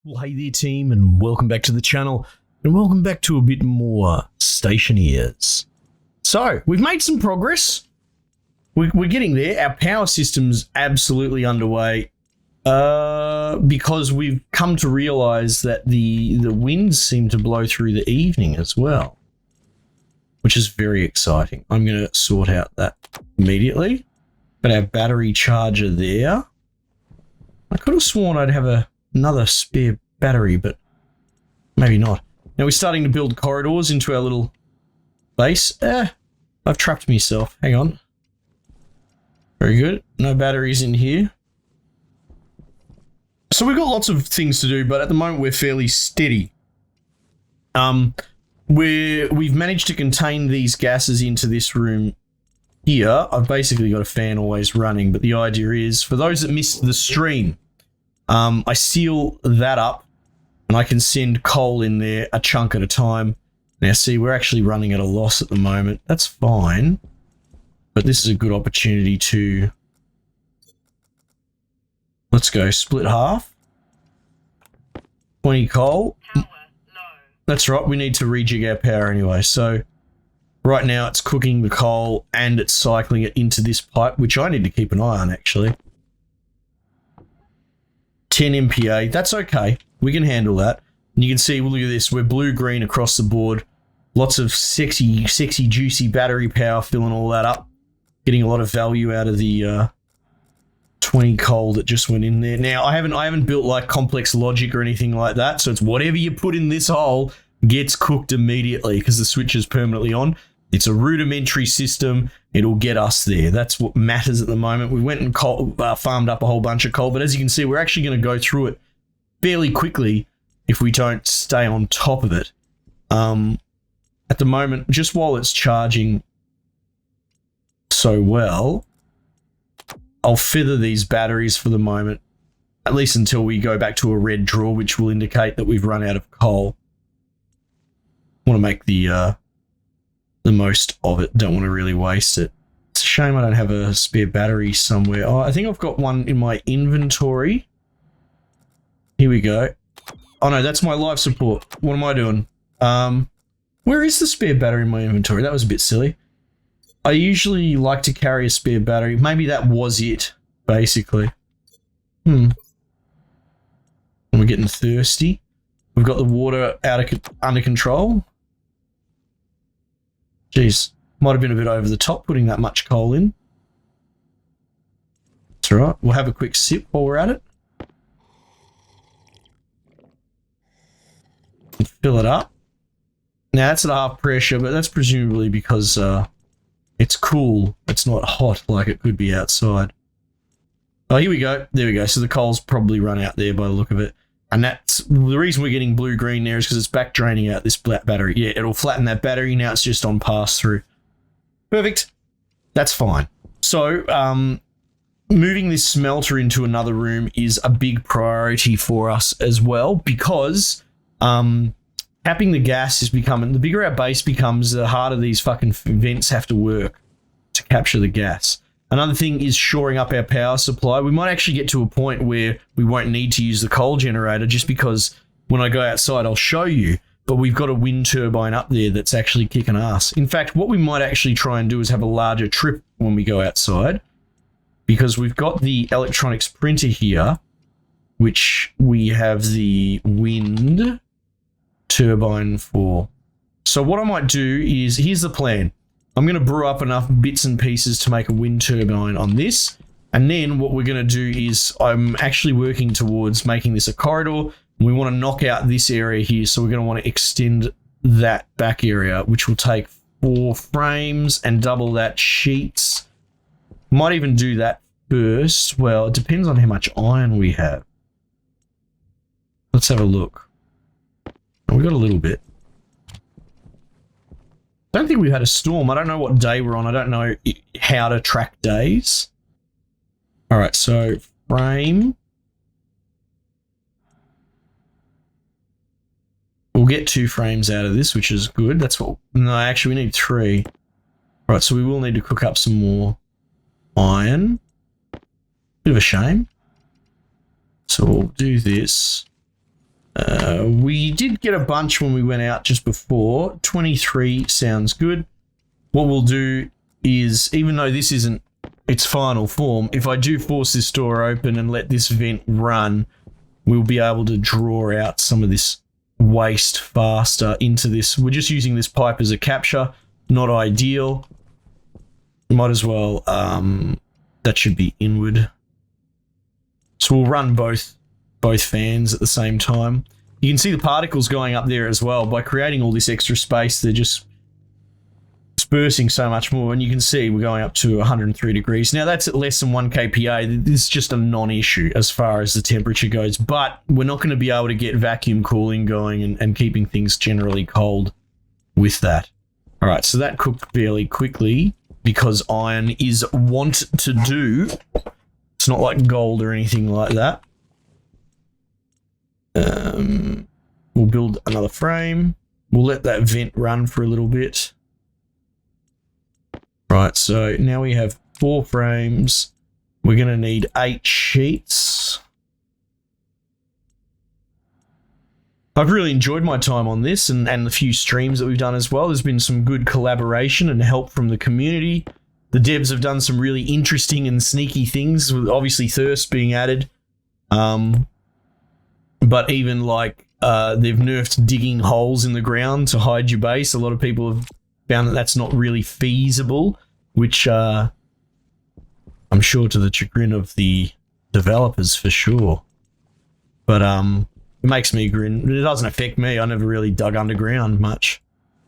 Well, hey there team, and welcome back to the channel, and welcome back to a bit more Stationeers. So, we've made some progress. We're getting there. Our power system's absolutely underway because we've come to realise that the winds seem to blow through the evening as well, which is very exciting. I'm going to sort out that immediately. Got our battery charger there. I could have sworn I'd have another spare battery, but maybe not. Now we're starting to build corridors into our little base. I've trapped myself. Hang on. Very good. No batteries in here. So we've got lots of things to do, but at the moment we're fairly steady. We've managed to contain these gases into this room here. I've basically got a fan always running, but the idea is, for those that missed the stream, I seal that up and I can send coal in there a chunk at a time. Now see, we're actually running at a loss at the moment. That's fine, but this is a good opportunity to, let's go split half. 20 coal. Power, no. That's right, we need to rejig our power anyway. So right now it's cooking the coal and it's cycling it into this pipe, which I need to keep an eye on actually. 10 MPa, that's okay. We can handle that. And you can see, well, look at this, we're blue-green across the board. Lots of sexy, juicy battery power filling all that up. Getting a lot of value out of the 20 coal that just went in there. Now, I haven't built like complex logic or anything like that, so it's whatever you put in this hole gets cooked immediately because the switch is permanently on. It's a rudimentary system. It'll get us there. That's what matters at the moment. We went and farmed up a whole bunch of coal, but as you can see, we're actually going to go through it fairly quickly if we don't stay on top of it. At the moment, just while it's charging so well, I'll feather these batteries for the moment, at least until we go back to a red draw, which will indicate that we've run out of coal. I want to make the most of it. Don't want to really waste it. It's a shame I don't have a spare battery somewhere. Oh, I think I've got one in my inventory. Here we go. Oh no, that's my life support. What am I doing? Where is the spare battery in my inventory? That was a bit silly. I usually like to carry a spare battery. Maybe that was it, basically. And we're getting thirsty. We've got the water under control. Jeez, might have been a bit over the top putting that much coal in. That's all right. We'll have a quick sip while we're at it. And fill it up. Now that's at half pressure, but that's presumably because it's cool. It's not hot like it could be outside. Oh, here we go. There we go. So the coal's probably run out there by the look of it. And that's the reason we're getting blue-green there is because it's back draining out this black battery. Yeah, it'll flatten that battery. Now it's just on pass-through. Perfect. That's fine. So, moving this smelter into another room is a big priority for us as well because tapping the gas is becoming... The bigger our base becomes, the harder these fucking vents have to work to capture the gas. Another thing is shoring up our power supply. We might actually get to a point where we won't need to use the coal generator just because when I go outside, I'll show you. But we've got a wind turbine up there that's actually kicking ass. In fact, what we might actually try and do is have a larger trip when we go outside because we've got the electronics printer here, which we have the wind turbine for. So what I might do is, here's the plan. I'm going to brew up enough bits and pieces to make a wind turbine on this. And then what we're going to do is I'm actually working towards making this a corridor. We want to knock out this area here. So we're going to want to extend that back area, which will take 4 frames and double that sheets. Might even do that first. Well, it depends on how much iron we have. Let's have a look. We've got a little bit. Don't think we've had a storm. I don't know what day we're on. I don't know how to track days. All right, so frame. We'll get 2 frames out of this, which is good. That's what... No, actually, we need 3. All right, so we will need to cook up some more iron. Bit of a shame. So we'll do this. We did get a bunch when we went out just before. 23 sounds good. What we'll do is, even though this isn't its final form, if I do force this door open and let this vent run, we'll be able to draw out some of this waste faster into this. We're just using this pipe as a capture. Not ideal. Might as well, that should be inward. So we'll run both fans at the same time. You can see the particles going up there as well. By creating all this extra space, they're just dispersing so much more, and you can see we're going up to 103 degrees. Now that's at less than 1 kPa. This is just a non-issue as far as the temperature goes, but we're not going to be able to get vacuum cooling going and keeping things generally cold with that. All right, so that cooked fairly quickly because iron is want to do. It's not like gold or anything like that. We'll build another frame. We'll let that vent run for a little bit. Right, so now we have 4 frames. We're going to need 8 sheets. I've really enjoyed my time on this and the few streams that we've done as well. There's been some good collaboration and help from the community. The devs have done some really interesting and sneaky things, with obviously thirst being added. But even like they've nerfed digging holes in the ground to hide your base. A lot of people have found that that's not really feasible, which I'm sure to the chagrin of the developers for sure. But it makes me grin. It doesn't affect me. I never really dug underground much.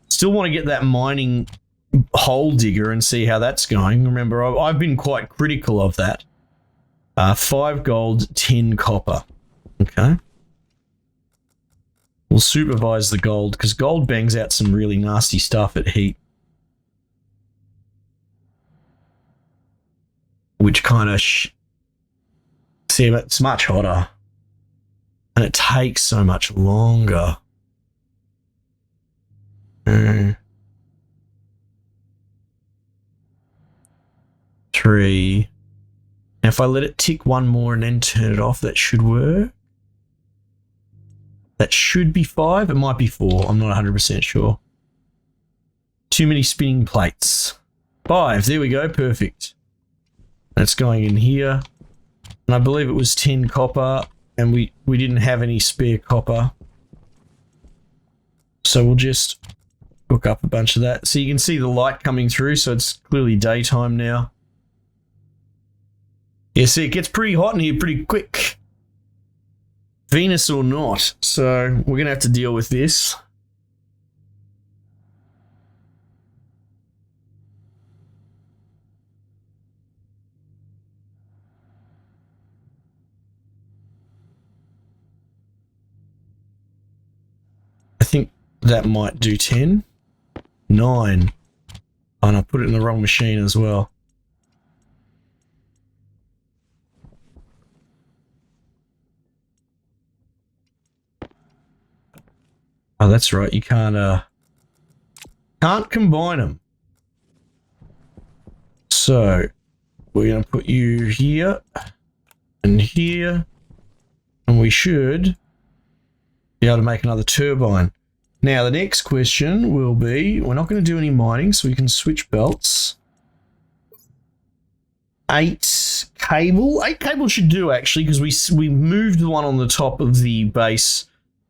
Still want to get that mining hole digger and see how that's going. Remember, I've been quite critical of that. 5 gold, 10 copper. Okay. We'll supervise the gold, because gold bangs out some really nasty stuff at heat. Which kind of... See, it's much hotter. And it takes so much longer. 3. Now if I let it tick 1 more and then turn it off, that should work. That should be 5. It might be 4. I'm not 100% sure. Too many spinning plates. 5. There we go. Perfect. That's going in here. And I believe it was 10 copper. And we didn't have any spare copper. So we'll just hook up a bunch of that. So you can see the light coming through. So it's clearly daytime now. Yeah, see, it gets pretty hot in here pretty quick. Venus or not. So we're going to have to deal with this. I think that might do 10. 9. Oh, and I put it in the wrong machine as well. Oh, that's right. You can't combine them. So we're going to put you here and here, and we should be able to make another turbine. Now, the next question will be, we're not going to do any mining, so we can switch belts. 8 cable. 8 cable should do, actually, because we moved the one on the top of the base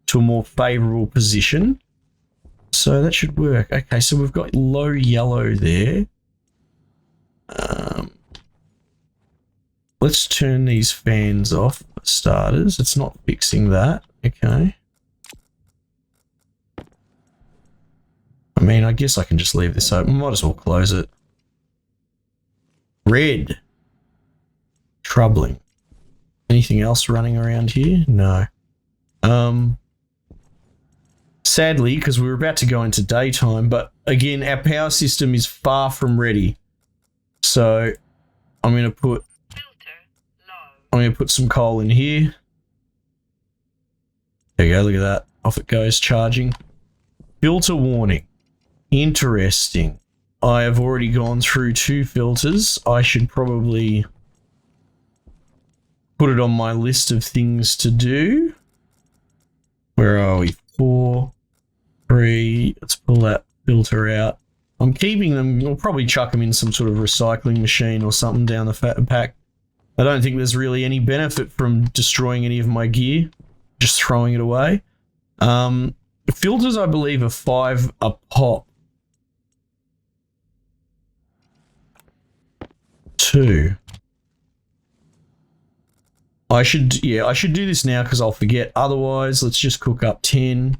to a more favorable position. So that should work. Okay, so we've got low yellow there. Let's turn these fans off for starters. It's not fixing that. Okay. I mean, I guess I can just leave this open. Might as well close it. Red. Troubling. Anything else running around here? No. Sadly, because we were about to go into daytime, but again, our power system is far from ready. So I'm going to put some coal in here. There you go, look at that. Off it goes, charging. Filter warning. Interesting. I have already gone through 2 filters. I should probably put it on my list of things to do. Where are we? 4, 3. Let's pull that filter out. I'm keeping them. We'll probably chuck them in some sort of recycling machine or something down the pack. I don't think there's really any benefit from destroying any of my gear. Just throwing it away. Filters, I believe, are 5 a pop. 2. I should do this now because I'll forget. Otherwise, let's just cook up 10.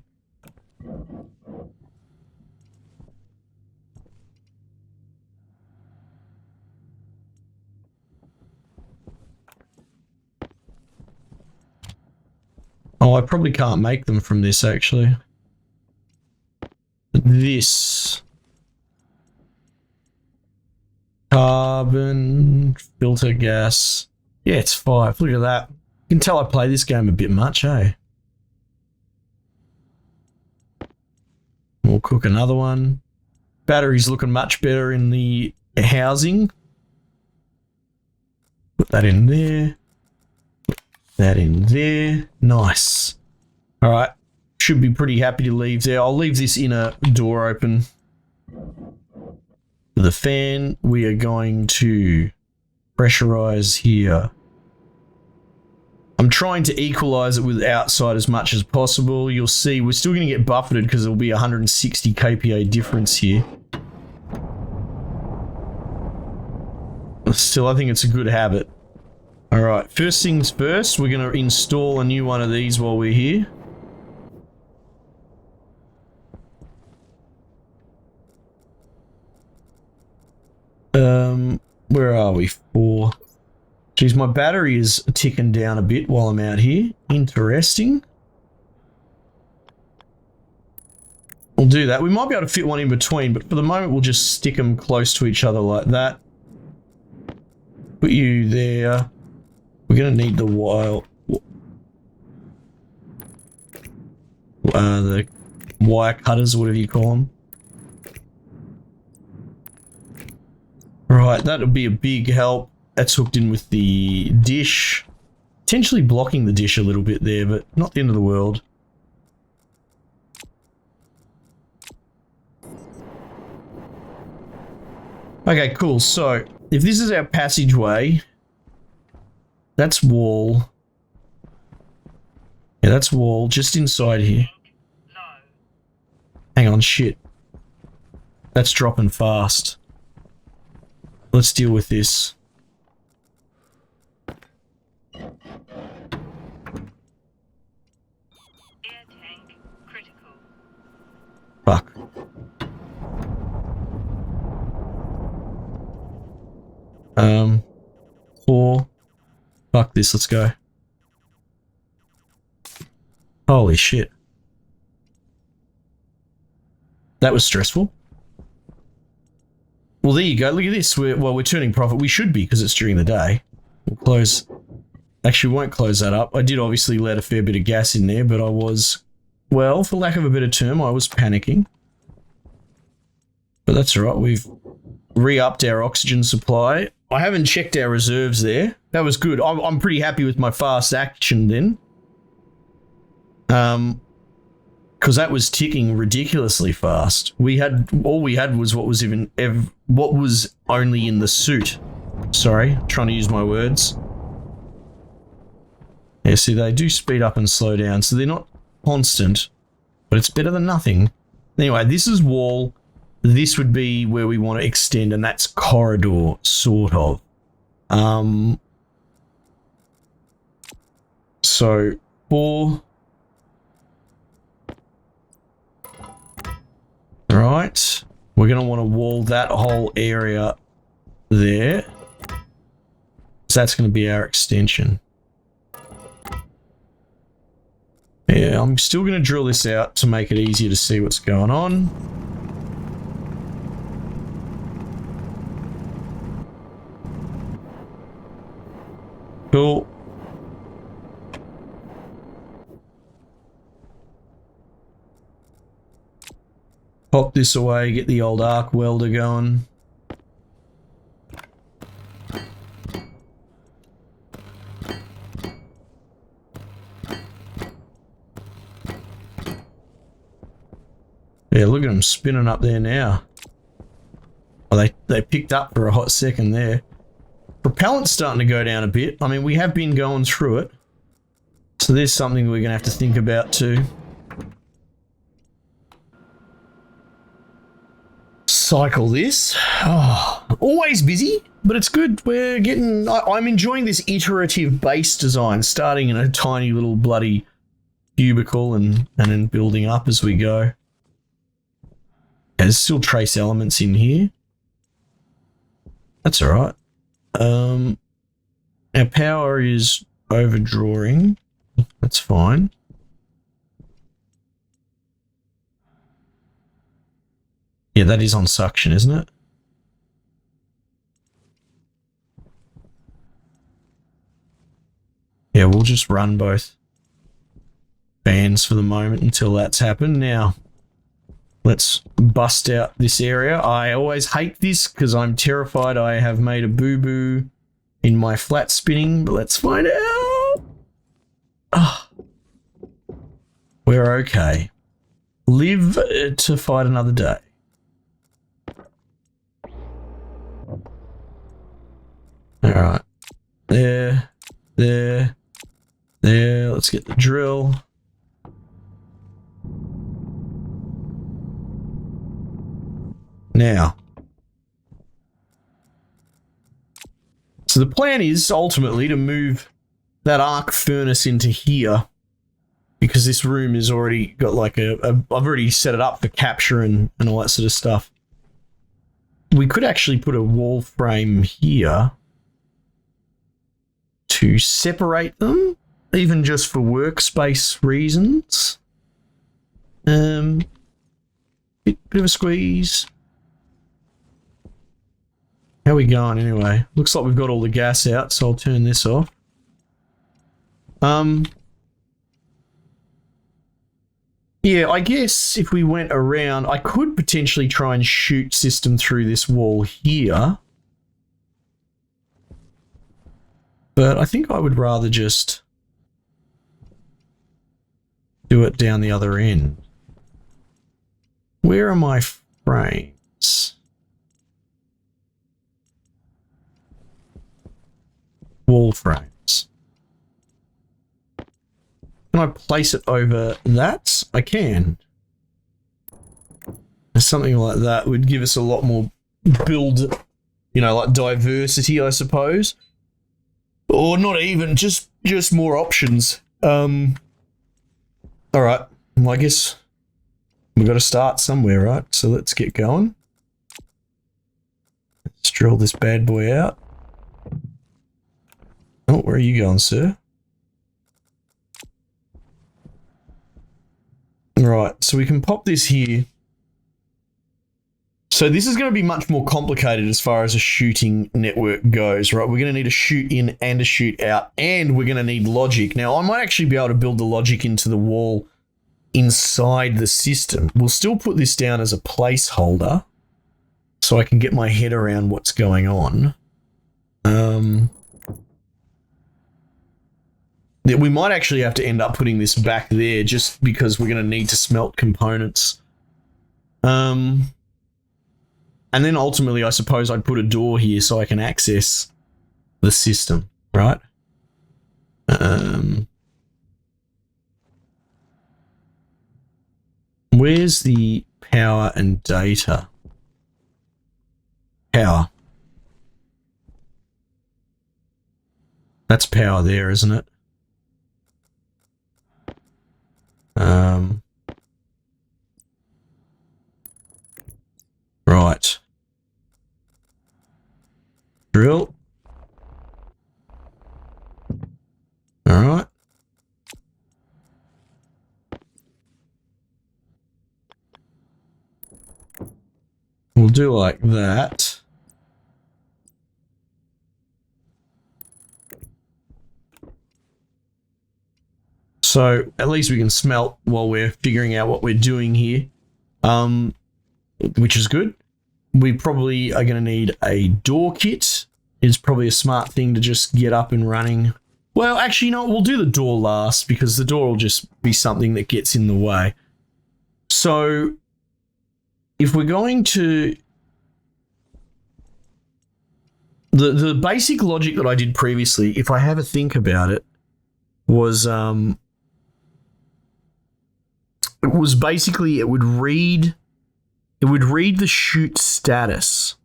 Oh, I probably can't make them from this, actually. This. Carbon, filter gas. Yeah, it's 5. Look at that. You can tell I play this game a bit much, eh? We'll cook another one. Battery's looking much better in the housing. Put that in there. Put that in there. Nice. All right. Should be pretty happy to leave there. I'll leave this inner door open. For the fan, we are going to pressurize here. I'm trying to equalize it with outside as much as possible. You'll see we're still going to get buffeted because there'll be 160 kPa difference here. Still, I think it's a good habit. Alright, first things first, we're going to install a new one of these while we're here. Where are we? 4. Geez, my battery is ticking down a bit while I'm out here. Interesting. We'll do that. We might be able to fit one in between, but for the moment we'll just stick them close to each other like that. Put you there. We're going to need the wire cutters, whatever you call them. Right, that'll be a big help. That's hooked in with the dish. Potentially blocking the dish a little bit there, but not the end of the world. Okay, cool. So, if this is our passageway, that's wall. Yeah, that's wall just inside here. Hang on, shit. That's dropping fast. Let's deal with this. Air tank critical. Fuck. Four. Fuck this, let's go. Holy shit. That was stressful. Well, there you go. Look at this. We're turning profit. We should be because it's during the day. We'll close. Actually, we won't close that up. I did obviously let a fair bit of gas in there, but I was, well, for lack of a better term, I was panicking. But that's all right. We've re-upped our oxygen supply. I haven't checked our reserves there. That was good. I'm pretty happy with my fast action then. Because that was ticking ridiculously fast. All we had was what was only in the suit. Sorry, trying to use my words. Yeah, see, they do speed up and slow down, so they're not constant, but it's better than nothing. Anyway, this is wall. This would be where we want to extend, and that's corridor, sort of. So, 4. Right, we're going to want to wall that whole area there. So that's going to be our extension. Yeah, I'm still going to drill this out to make it easier to see what's going on. Cool. Pop this away, get the old arc welder going. Yeah, look at them spinning up there now. Well, they picked up for a hot second there. Propellant's starting to go down a bit. I mean, we have been going through it. So there's something we're going to have to think about too. Cycle this. Oh, always busy, but it's good. We're getting... I'm enjoying this iterative base design, starting in a tiny little bloody cubicle and then building up as we go. There's still trace elements in here. That's all right. Our power is overdrawing. That's fine. Yeah, that is on suction, isn't it? Yeah, we'll just run both fans for the moment until that's happened. Now, let's bust out this area. I always hate this because I'm terrified I have made a boo-boo in my flat spinning, but let's find out. Oh, we're okay. Live to fight another day. Alright. There. Let's get the drill. Now. So the plan is ultimately to move that arc furnace into here, because this room has already got like I've already set it up for capture and all that sort of stuff. We could actually put a wall frame here to separate them, even just for workspace reasons. Bit of a squeeze. How are we going anyway? Looks like we've got all the gas out, so I'll turn this off. Yeah, I guess if we went around, I could potentially try and shoot system through this wall here. But I think I would rather just do it down the other end. Where are my frames? Wall frames. Can I place it over that? I can. Something like that would give us a lot more build, you know, like diversity, I suppose. Or not even, just more options. Alright. Well, I guess we've got to start somewhere, right? So let's get going. Let's drill this bad boy out. Oh, where are you going, sir? Right, so we can pop this here. So this is going to be much more complicated as far as a shooting network goes, right? We're going to need a shoot in and a shoot out, and we're going to need logic. Now, I might actually be able to build the logic into the wall inside the system. We'll still put this down as a placeholder so I can get my head around what's going on. We might actually have to end up putting this back there just because we're going to need to smelt components. And then ultimately, I suppose I'd put a door here so I can access the system, right? Where's the power and data? Power. That's power there, isn't it? Right. Drill. All right. We'll do like that. So at least we can smelt while we're figuring out what we're doing here, which is good. We probably are going to need a door kit. It's probably a smart thing to just get up and running. Well, actually, no, we'll do the door last because the door will just be something that gets in the way. So if we're going to the basic logic that I did previously, if I have a think about it, was basically it would read the chute status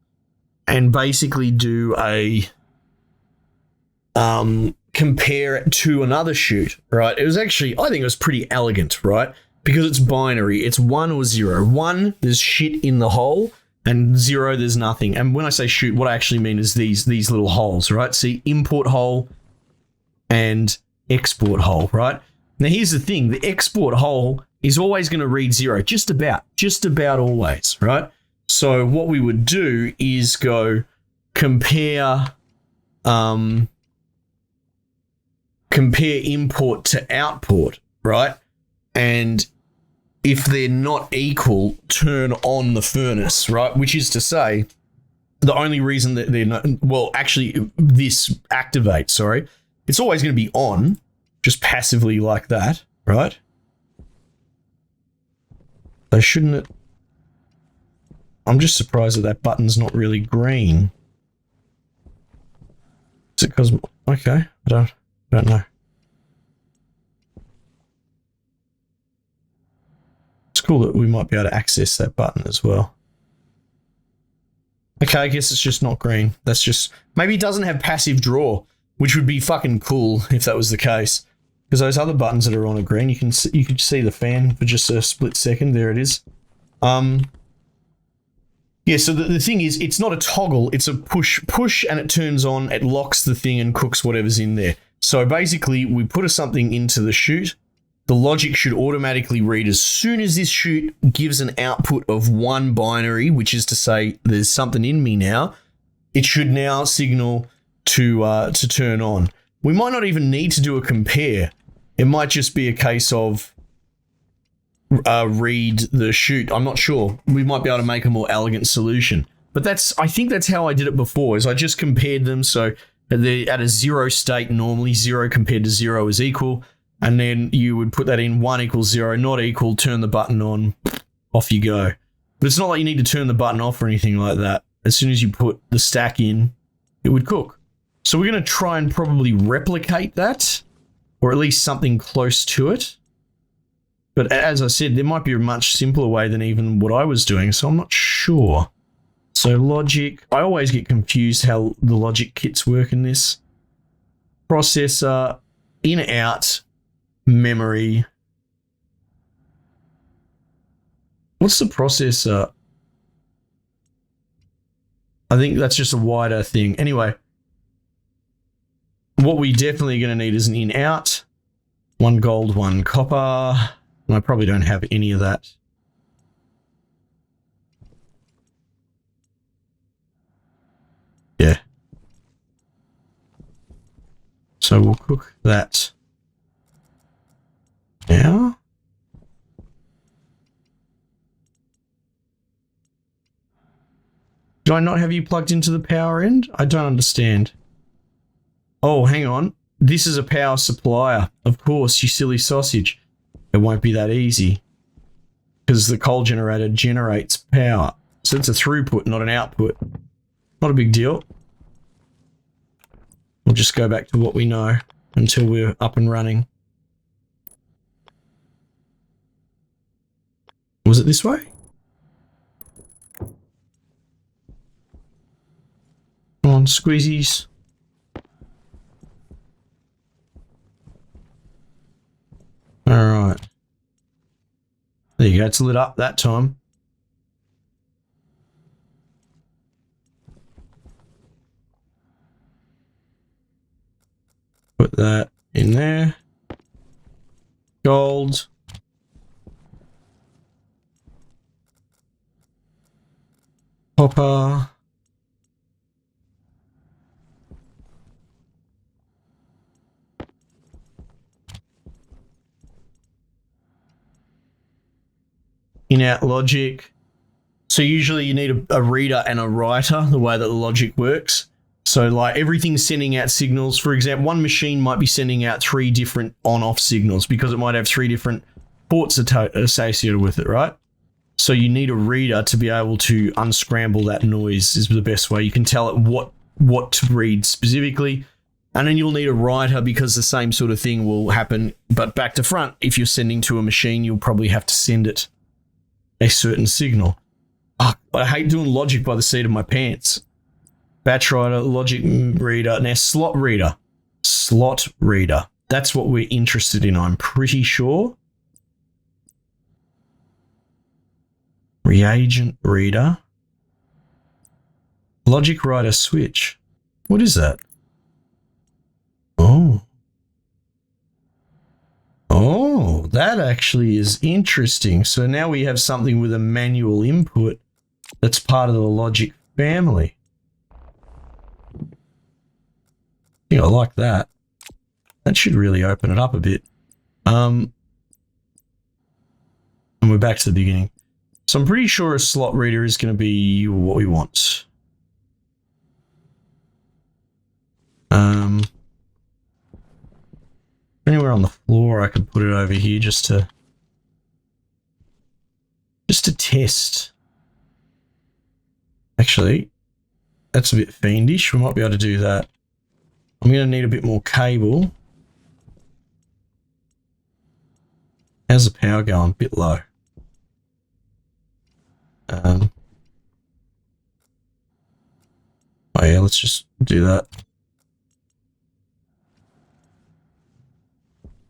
and basically do a compare it to another chute, right? It was actually, I think it was pretty elegant, right? Because it's binary. It's 1 or 0. 1, there's shit in the hole, and 0, there's nothing. And when I say chute, what I actually mean is these little holes, right? See, import hole and export hole, right? Now, here's the thing. The export hole is always going to read 0, just about always, right? So what we would do is go compare import to output, right? And if they're not equal, turn on the furnace, right? Which is to say, the only reason that they're not, well, actually, this activates, sorry. It's always going to be on, just passively like that, right? So shouldn't it? I'm just surprised that that button's not really green. Is it because, okay, I don't know. It's cool that we might be able to access that button as well. Okay, I guess it's just not green. That's just, maybe it doesn't have passive draw, which would be fucking cool if that was the case. Because those other buttons that are on are green, you can see the fan for just a split second. There it is. Yeah, so the thing is, it's not a toggle, it's a push, and it turns on, it locks the thing and cooks whatever's in there. So basically, we put something into the chute, the logic should automatically read as soon as this chute gives an output of 1 binary, which is to say there's something in me now, it should now signal to turn on. We might not even need to do a compare. It might just be a case of read the chute. I'm not sure. We might be able to make a more elegant solution. But I think that's how I did it before, is I just compared them. So they're at a 0 state normally, 0 compared to 0 is equal. And then you would put that in 1 equals 0, not equal, turn the button on, off you go. But it's not like you need to turn the button off or anything like that. As soon as you put the stack in, it would cook. So we're going to try and probably replicate that, or at least something close to it. But as I said, there might be a much simpler way than even what I was doing, so I'm not sure. So logic, I always get confused how the logic kits work in this. Processor, in, out, memory. What's the processor? I think that's just a wider thing. Anyway, what we definitely going to need is an in, out. 1 gold, 1 copper. And I probably don't have any of that. Yeah. So we'll cook that now. Do I not have you plugged into the power end? I don't understand. Oh, hang on. This is a power supplier. Of course, you silly sausage. It won't be that easy because the coal generator generates power. So it's a throughput, not an output. Not a big deal. We'll just go back to what we know until we're up and running. Was it this way? Come on, squeezies. Alright. There you go, it's lit up that time. Put that in there. Gold. Copper. In-out logic. So usually you need a reader and a writer, the way that the logic works. So like everything's sending out signals. For example, one machine might be sending out 3 different on-off signals because it might have 3 different ports associated with it, right? So you need a reader to be able to unscramble that noise is the best way. You can tell it what to read specifically. And then you'll need a writer because the same sort of thing will happen. But back to front, if you're sending to a machine, you'll probably have to send it a certain signal. I hate doing logic by the seat of my pants. Batch writer, logic reader, now slot reader. Slot reader. That's what we're interested in, I'm pretty sure. Reagent reader. Logic writer switch. What is that? Oh, that actually is interesting. So now we have something with a manual input that's part of the logic family. Yeah, I like that. That should really open it up a bit. And we're back to the beginning. So I'm pretty sure a slot reader is going to be what we want. Anywhere on the floor I could put it over here just to test. Actually, that's a bit fiendish. We might be able to do that. I'm going to need a bit more cable. How's the power going? A bit low. Oh yeah, let's just do that.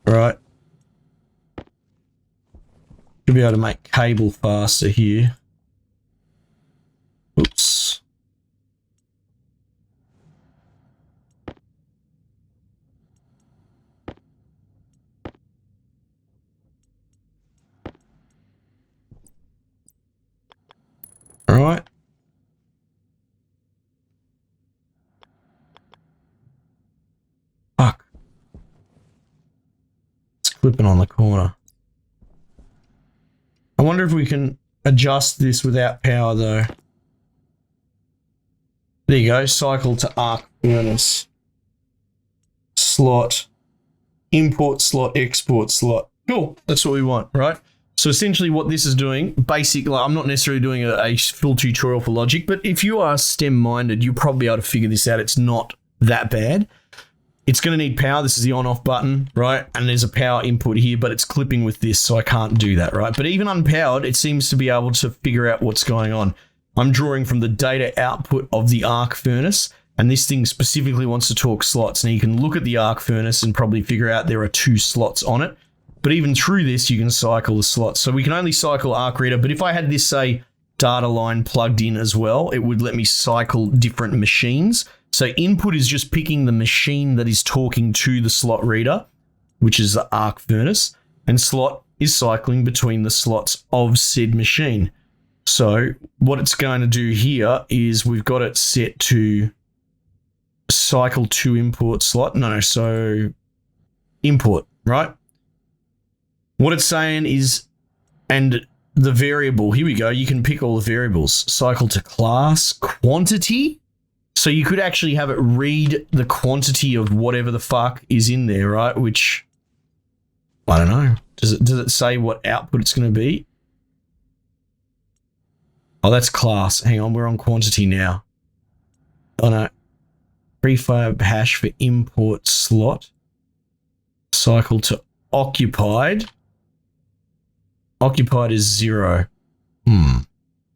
Right. Should be able to make cable faster here. Oops. All right. Fuck. It's clipping on the corner. I wonder if we can adjust this without power though. There you go. Cycle to arc furnace. Slot. Import slot, export slot. Cool. That's what we want, right? So essentially what this is doing, basically, I'm not necessarily doing a full tutorial for logic, but if you are STEM-minded, you'll probably be able to figure this out. It's not that bad. It's going to need power. This is the on-off button, right? And there's a power input here, but it's clipping with this, so I can't do that, right? But even unpowered, it seems to be able to figure out what's going on. I'm drawing from the data output of the arc furnace, and this thing specifically wants to talk slots. Now you can look at the arc furnace and probably figure out there are 2 slots on it. But even through this, you can cycle the slots. So we can only cycle arc reader, but if I had this, say, data line plugged in as well, it would let me cycle different machines. So input is just picking the machine that is talking to the slot reader, which is the arc furnace, and slot is cycling between the slots of said machine. So what it's going to do here is we've got it set to cycle to import slot. No, so import, right? What it's saying is, and the variable, here we go, you can pick all the variables. Cycle to class, quantity. So you could actually have it read the quantity of whatever the fuck is in there, right? Which, I don't know. Does it say what output it's going to be? Oh, that's class. Hang on, we're on quantity now. Oh no. Prefab hash for import slot. Cycle to occupied. Occupied is 0.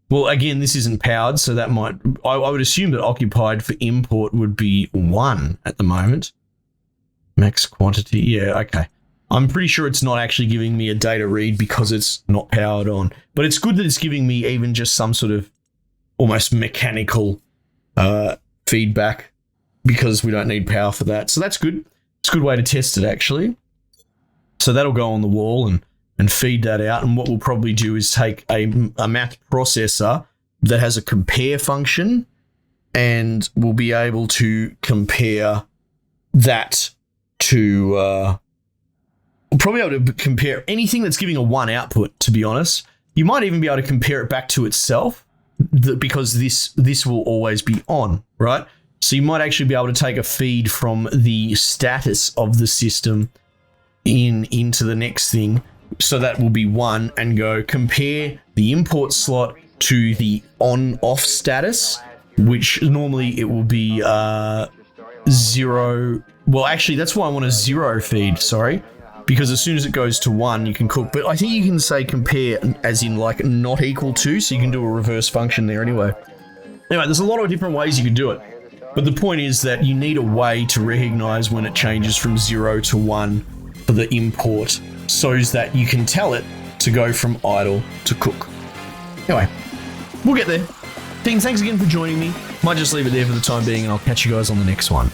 Well, again, this isn't powered, so that might... I would assume that occupied for import would be 1 at the moment. Max quantity, yeah, okay. I'm pretty sure it's not actually giving me a data read because it's not powered on. But it's good that it's giving me even just some sort of almost mechanical feedback because we don't need power for that. So that's good. It's a good way to test it, actually. So that'll go on the wall and feed that out. And what we'll probably do is take a math processor that has a compare function, and we'll be able to compare that to... we'll probably be able to compare anything that's giving a 1 output, to be honest. You might even be able to compare it back to itself because this will always be on, right? So you might actually be able to take a feed from the status of the system into the next thing So that will be 1 and go compare the import slot to the on-off status, which normally it will be 0. Well, actually, that's why I want a 0 feed, sorry. Because as soon as it goes to 1, you can cook. But I think you can say compare as in like not equal to, so you can do a reverse function there anyway. Anyway, there's a lot of different ways you can do it. But the point is that you need a way to recognize when it changes from 0 to 1 for the import, so that you can tell it to go from idle to cook. Anyway, we'll get there. Team, thanks again for joining me. Might just leave it there for the time being, and I'll catch you guys on the next one.